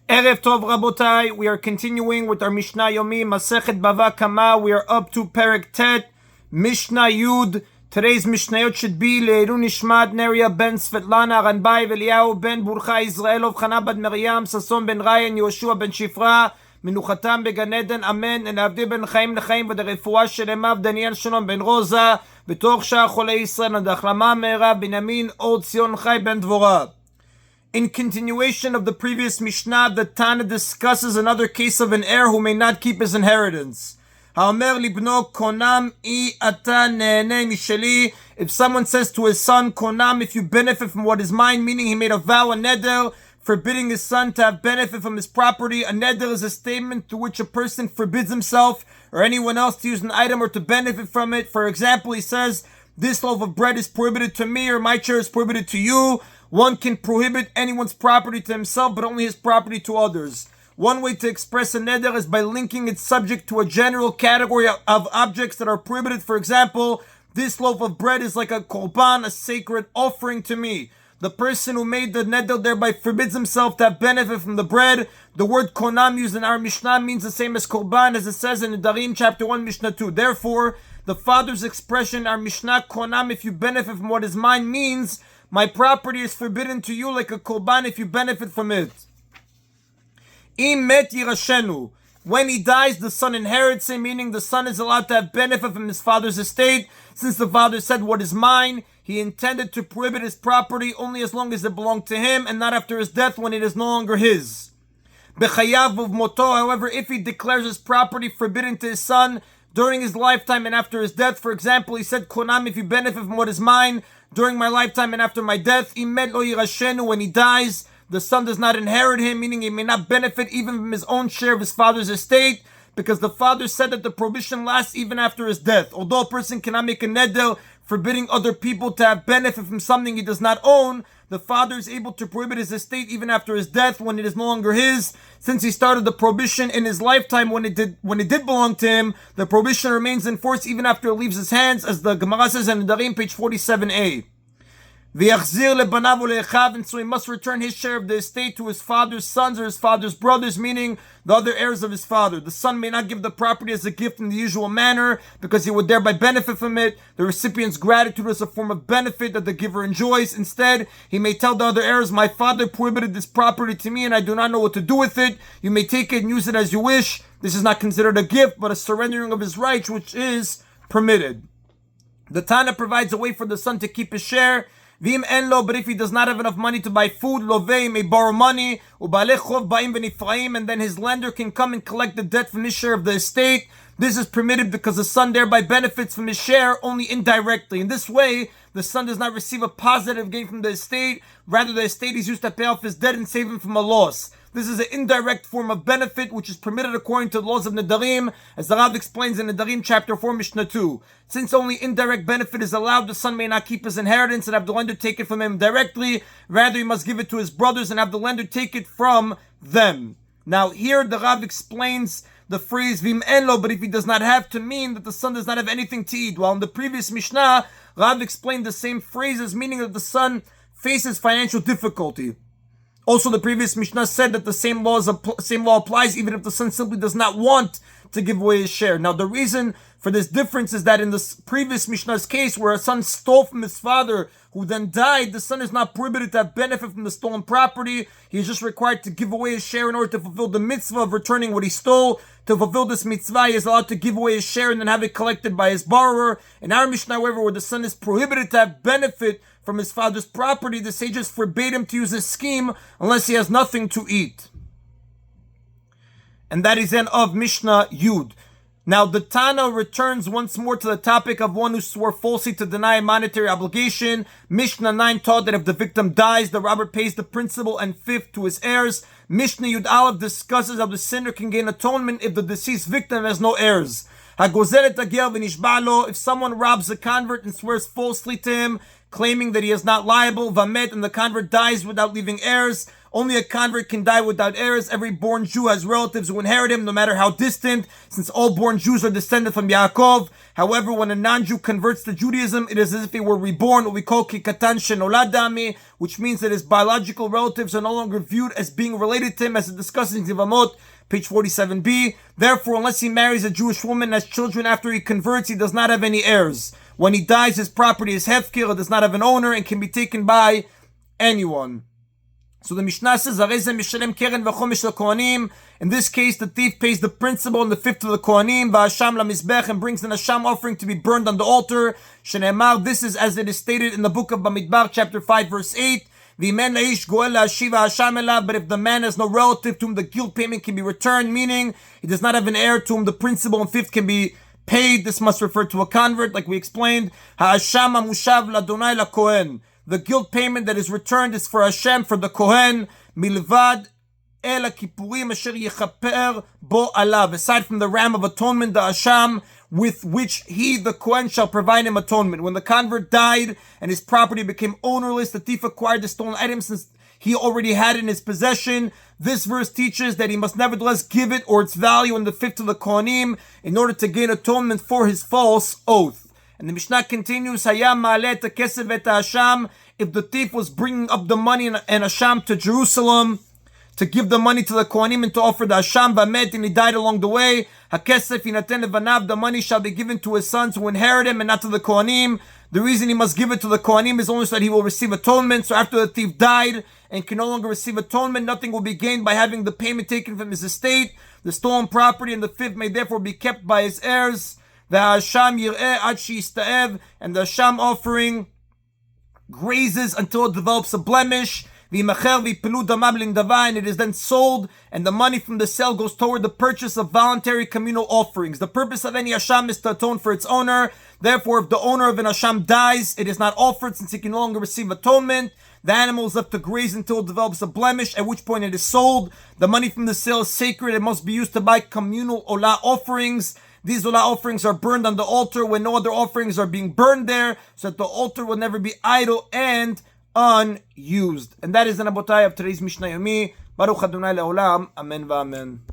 Erev Tov Rabotai, we are continuing with our Mishna Yomi, Masechet Bava Kamma. We are up to Perek Tet, Mishnah Yud. Today's Mishnayot should be Le'elu Nishmat Neria ben Svetlana Ranbai Veliyahu ben Burcha Israel of Chana bad Miriam Sason ben Ryan Yoshua ben Shifra Minuchatam began Eden Amen and Avdi ben Chaim Lechaim v'derefua shelemav Daniel Shalom ben Rosa b'toch shah Cholei Yisrael and Achlama Me'era Binyamin Od Zion Chai ben Dvorah. In continuation of the previous Mishnah, the Tana discusses another case of an heir who may not keep his inheritance. If someone says to his son, Konam, if you benefit from what is mine, meaning he made a vow, a neder, forbidding his son to have benefit from his property. A neder is a statement to which a person forbids himself or anyone else to use an item or to benefit from it. For example, he says, this loaf of bread is prohibited to me, or my chair is prohibited to you. One can prohibit anyone's property to himself, but only his property to others. One way to express a neder is by linking its subject to a general category of objects that are prohibited. For example, this loaf of bread is like a korban, a sacred offering to me. The person who made the neder thereby forbids himself to have benefit from the bread. The word konam used in our Mishnah means the same as korban, as it says in Nedarim chapter 1, Mishnah 2. Therefore, the father's expression in our Mishnah, konam, if you benefit from what is mine, means my property is forbidden to you like a korban if you benefit from it. Im met yirashenu. When he dies, the son inherits him, meaning the son is allowed to have benefit from his father's estate. Since the father said, what is mine, he intended to prohibit his property only as long as it belonged to him and not after his death when it is no longer his. Bechayav uvmoto, however, if he declares his property forbidden to his son during his lifetime and after his death, for example, he said, Konam, if you benefit from what is mine during my lifetime and after my death, imet lo yirashenu, when he dies, the son does not inherit him, meaning he may not benefit even from his own share of his father's estate, because the father said that the prohibition lasts even after his death. Although a person cannot make a neder forbidding other people to have benefit from something he does not own, the father is able to prohibit his estate even after his death when it is no longer his. Since he started the prohibition in his lifetime when it did belong to him, the prohibition remains in force even after it leaves his hands, as the Gemara says in Nedarim, page 47a. And so he must return his share of the estate to his father's sons or his father's brothers, meaning the other heirs of his father. The son may not give the property as a gift in the usual manner because he would thereby benefit from it. The recipient's gratitude is a form of benefit that the giver enjoys. Instead, he may tell the other heirs, my father prohibited this property to me and I do not know what to do with it. You may take it and use it as you wish. This is not considered a gift, but a surrendering of his rights, which is permitted. The Tana provides a way for the son to keep his share. V'im en lo, but if he does not have enough money to buy food, lovei may borrow money, u'balei chov ba'im v'nifraim, and then his lender can come and collect the debt from his share of the estate. This is permitted because the son thereby benefits from his share only indirectly. In this way, the son does not receive a positive gain from the estate. Rather, the estate is used to pay off his debt and save him from a loss. This is an indirect form of benefit which is permitted according to the laws of Nedarim, as the Rav explains in Nedarim chapter 4, Mishnah 2. Since only indirect benefit is allowed, the son may not keep his inheritance and have the lender take it from him directly. Rather, he must give it to his brothers and have the lender take it from them. Now here the Rav explains the phrase Vim enlo, but if he does not have, to mean that the son does not have anything to eat. While in the previous Mishnah, Rav explained the same phrases, meaning that the son faces financial difficulty. Also, the previous Mishnah said that the same law applies even if the son simply does not want to give away his share. Now, the reason for this difference is that in the previous Mishnah's case, where a son stole from his father, who then died, the son is not prohibited to have benefit from the stolen property. He is just required to give away his share in order to fulfill the mitzvah of returning what he stole. To fulfill this mitzvah, he is allowed to give away his share and then have it collected by his borrower. In our Mishnah, however, where the son is prohibited to have benefit from his father's property, the sages forbade him to use this scheme unless he has nothing to eat. And that is end of Mishnah Yud. Now the Tana returns once more to the topic of one who swore falsely to deny a monetary obligation. Mishnah 9 taught that if the victim dies, the robber pays the principal and fifth to his heirs. Mishnah Yud Aleph discusses how the sinner can gain atonement if the deceased victim has no heirs. If someone robs a convert and swears falsely to him, claiming that he is not liable, vamet, and the convert dies without leaving heirs, Only a convert can die without heirs. Every born Jew has relatives who inherit him, no matter how distant, since all born Jews are descended from Yaakov. However, when a non-Jew converts to Judaism, it is as if he were reborn, what we call kikatan shenolad dami, which means that his biological relatives are no longer viewed as being related to him, as it discusses in Zivamot, page 47b. Therefore, unless he marries a Jewish woman and has children after he converts, he does not have any heirs. When he dies, his property is hefker, it does not have an owner, and can be taken by anyone. So the Mishnah says, in this case, the thief pays the principal and the fifth to the Kohanim, and brings an Asham offering to be burned on the altar. This is as it is stated in the book of Bamidbar, chapter 5, verse 8. But if the man has no relative to whom the guilt payment can be returned, meaning he does not have an heir to whom the principal and fifth can be paid, this must refer to a convert, like we explained. The guilt payment that is returned is for Hashem, for the Kohen, milvad el kippurim asher yechaper bo alav. Aside from the ram of atonement, the Asham, with which he, the Kohen, shall provide him atonement. When the convert died and his property became ownerless, the thief acquired the stolen item since he already had it in his possession. This verse teaches that he must nevertheless give it or its value in the fifth to the Kohanim in order to gain atonement for his false oath. And the Mishnah continues, Hayam ma'aleh kesef et ha'asham. If the thief was bringing up the money and Asham to Jerusalem to give the money to the Kohanim and to offer the Asham, v'amet, and he died along the way, ha'kesef yinaten levanav, the money shall be given to his sons who inherit him and not to the Kohanim. The reason he must give it to the Kohanim is only so that he will receive atonement. So after the thief died and can no longer receive atonement, nothing will be gained by having the payment taken from his estate. The stolen property and the fifth may therefore be kept by his heirs. The Asham yir'eh ad she'ista'ev, and the Asham offering grazes until it develops a blemish. And it is then sold, and the money from the sale goes toward the purchase of voluntary communal offerings. The purpose of any Asham is to atone for its owner. Therefore, if the owner of an Asham dies, it is not offered since he can no longer receive atonement. The animal is left to graze until it develops a blemish, at which point it is sold. The money from the sale is sacred and must be used to buy communal olah offerings. These olah offerings are burned on the altar when no other offerings are being burned there, so that the altar will never be idle and unused. And that is the Nabotai of today's Mishna Yomi. Baruch Adonai Le'olam. Amen v'amen.